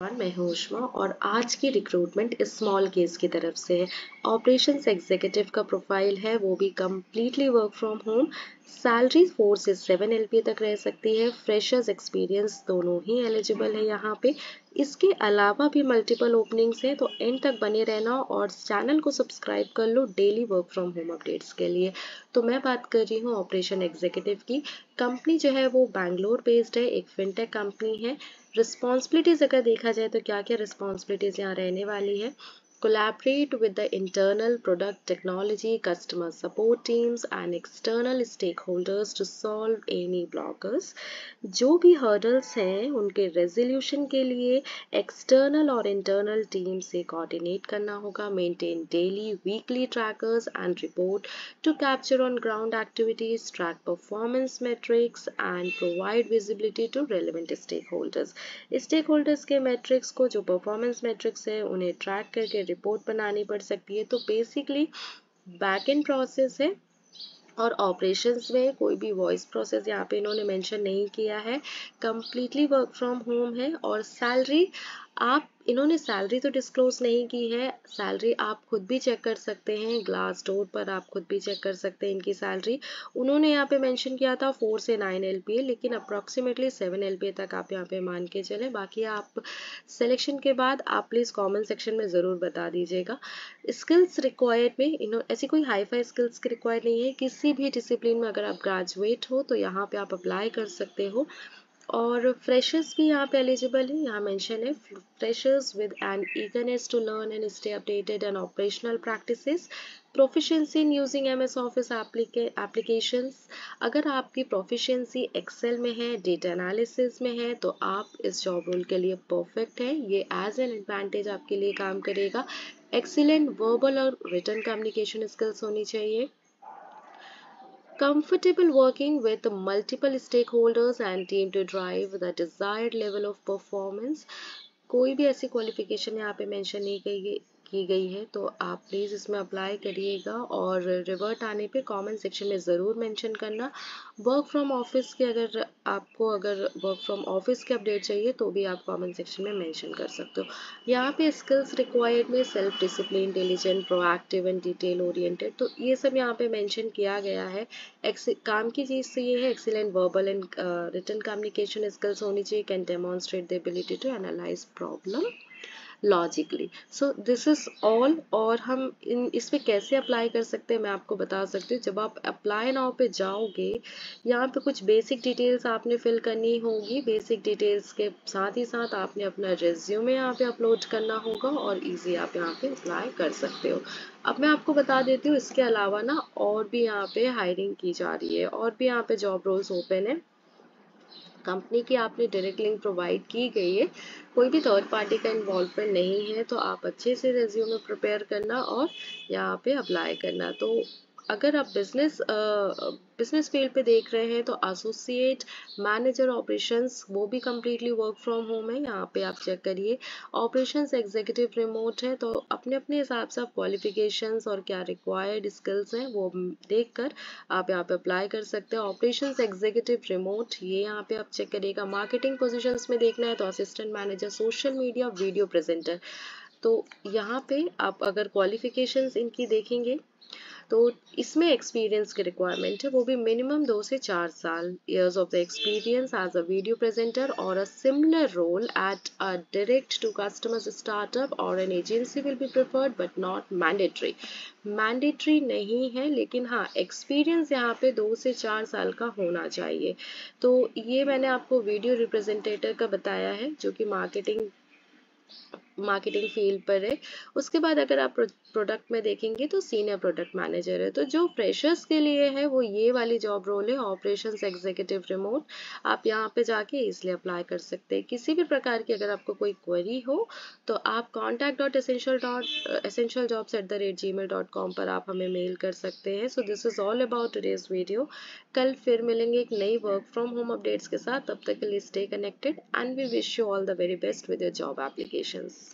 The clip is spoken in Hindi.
मैं हूं उष्मा और आज की रिक्रूटमेंट स्मॉल केस की तरफ से है। ऑपरेशंस एग्जीक्यूटिव का प्रोफाइल है, वो भी completely work from home. Salary 4 से 7 LPA तक रह सकती है। फ्रेशर्स एक्सपीरियंस दोनों ही एलिजिबल है यहाँ पे। इसके अलावा भी मल्टीपल ओपनिंग्स हैं, तो एंड तक बने रहना और चैनल को सब्सक्राइब कर लो daily work from home updates के लिए। तो मैं बात कर रही हूँ ऑपरेशन एग्जीक्यूटिव की। कंपनी जो है वो बैंगलोर बेस्ड है, एक फिनटेक कंपनी है। रिस्पॉन्सिबिलिटीज अगर देखा जाए तो क्या क्या रिस्पॉन्सिबिलिटीज यहाँ रहने वाली है। Collaborate with the internal product technology customer support teams and external stakeholders to solve any blockers. जो भी हर्डल्स हैं उनके रेजोल्यूशन के लिए एक्सटर्नल और इंटरनल टीम से कोऑर्डिनेट करना होगा। Maintain daily weekly trackers and report to capture on ground activities, track performance metrics and provide visibility to relevant stakeholders. Stakeholders के metrics को जो performance metrics है उन्हें track करके report बनानी पड़ सकती है। तो basically back end process है और ऑपरेशंस में कोई भी वॉइस प्रोसेस यहाँ पे इन्होंने मेंशन नहीं किया है। कम्प्लीटली वर्क फ्रॉम होम है और सैलरी इन्होंने सैलरी तो डिस्क्लोज नहीं की है। सैलरी आप खुद भी चेक कर सकते हैं, ग्लास डोर पर आप खुद भी चेक कर सकते हैं इनकी सैलरी। उन्होंने यहाँ पे मेंशन किया था 4 से 9 LPA, लेकिन अप्रॉक्सीमेटली 7 LPA तक आप यहाँ पे मान के चलें। बाकी आप सिलेक्शन के बाद आप प्लीज़ कमेंट सेक्शन में ज़रूर बता दीजिएगा। स्किल्स रिक्वायर्ड में ऐसी कोई हाई फाई स्किल्स की रिक्वायर्ड नहीं है। किसी भी डिसिप्लिन में अगर आप ग्रेजुएट हो तो यहाँ पे आप अप्लाई कर सकते हो। और फ्रेशर्स भी यहाँ पे एलिजिबल है। यहाँ मेंशन है freshers with an eagerness to learn and stay updated and operational practices. Proficiency in using MS office applications. अगर आपकी प्रोफिशिएंसी एक्सेल में है, डेटा एनालिसिस में है, तो आप इस जॉब रोल के लिए परफेक्ट है। ये एज एन एडवांटेज आपके लिए काम करेगा। एक्सीलेंट वर्बल और रिटन कम्युनिकेशन स्किल्स होनी चाहिए। Comfortable working with multiple stakeholders and team to drive the desired level of performance। कोई भी ऐसी क्वालिफिकेशन यहाँ पे मेंशन नहीं की गई है, तो आप प्लीज़ इसमें अप्लाई करिएगा और रिवर्ट आने पे कमेंट सेक्शन में ज़रूर मेंशन करना। वर्क फ्रॉम ऑफिस के अगर वर्क फ्रॉम ऑफिस के अपडेट चाहिए तो भी आप कमेंट सेक्शन में मेंशन कर सकते हो। यहाँ पे स्किल्स रिक्वायर्ड में self discipline, intelligent, proactive and detail oriented, तो ये सब यहाँ पे मेंशन किया गया है। काम की चीज़ तो ये है excellent verbal and written communication skills होनी चाहिए। Can demonstrate the ability to analyse problem logically. So this is all. और हम इस पे कैसे अप्लाई कर सकते हैं मैं आपको बता सकती हूँ। जब आप अप्लाई नाउ पे जाओगे, यहाँ पे कुछ बेसिक डिटेल्स आपने फिल करनी होगी। बेसिक डिटेल्स के साथ ही साथ आपने अपना रिज्यूमे यहाँ पे अपलोड करना होगा और इजी आप यहाँ पे अप्लाई कर सकते हो। अब मैं आपको बता देती हूँ, इसके अलावा ना और भी यहाँ पे हायरिंग की जा रही है और भी यहाँ पे जॉब रोल्स ओपन है। कंपनी की आपने डायरेक्ट लिंक प्रोवाइड की गई है, कोई भी थर्ड पार्टी का इन्वॉल्वमेंट नहीं है। तो आप अच्छे से रिज्यूमे प्रिपेयर करना और यहाँ पे अप्लाई करना। तो अगर आप बिजनेस फील्ड पे देख रहे हैं तो एसोसिएट मैनेजर ऑपरेशंस वो भी कम्प्लीटली वर्क फ्रॉम होम है। यहाँ पे आप चेक करिए। ऑपरेशंस एग्जीक्यूटिव रिमोट है, तो अपने अपने हिसाब से आप क्वालिफिकेशंस और क्या रिक्वायर्ड स्किल्स हैं वो देख कर आप यहाँ पे अप्लाई कर सकते हैं। ऑपरेशंस एग्जीक्यूटिव रिमोट ये यहाँ पे आप चेक करिएगा। मार्केटिंग पोजीशंस में देखना है तो assistant manager, social media, video presenter. तो यहाँ पे आप अगर क्वालिफिकेशंस इनकी देखेंगे तो इसमें एक्सपीरियंस की रिक्वायरमेंट है, वो भी मिनिमम 2 से 4 साल years of the experience as a video presenter or a similar role at a direct to customers startup or an agency will be preferred but not mandatory. Mandatory नहीं है, लेकिन हाँ एक्सपीरियंस यहाँ पे 2 से 4 साल का होना चाहिए। तो ये मैंने आपको वीडियो रिप्रेजेंटेटर का बताया है जो कि मार्केटिंग फील्ड पर है। उसके बाद अगर आप प्रोडक्ट में देखेंगे तो सीनियर प्रोडक्ट मैनेजर है। तो जो फ्रेशर्स के लिए है वो ये वाली जॉब रोल है, ऑपरेशंस एग्जीक्यूटिव रिमोट। आप यहाँ पे जाके इसलिए अप्लाई कर सकते हैं। किसी भी प्रकार की अगर आपको कोई क्वेरी हो तो आप contact.essentialjobs@gmail.com पर आप हमें मेल कर सकते हैं। सो this is all about today's video. कल फिर मिलेंगे एक नई वर्क फ्रॉम होम अपडेट्स के साथ। तब तक के लिए stay connected and we wish you all the very best with your job applications.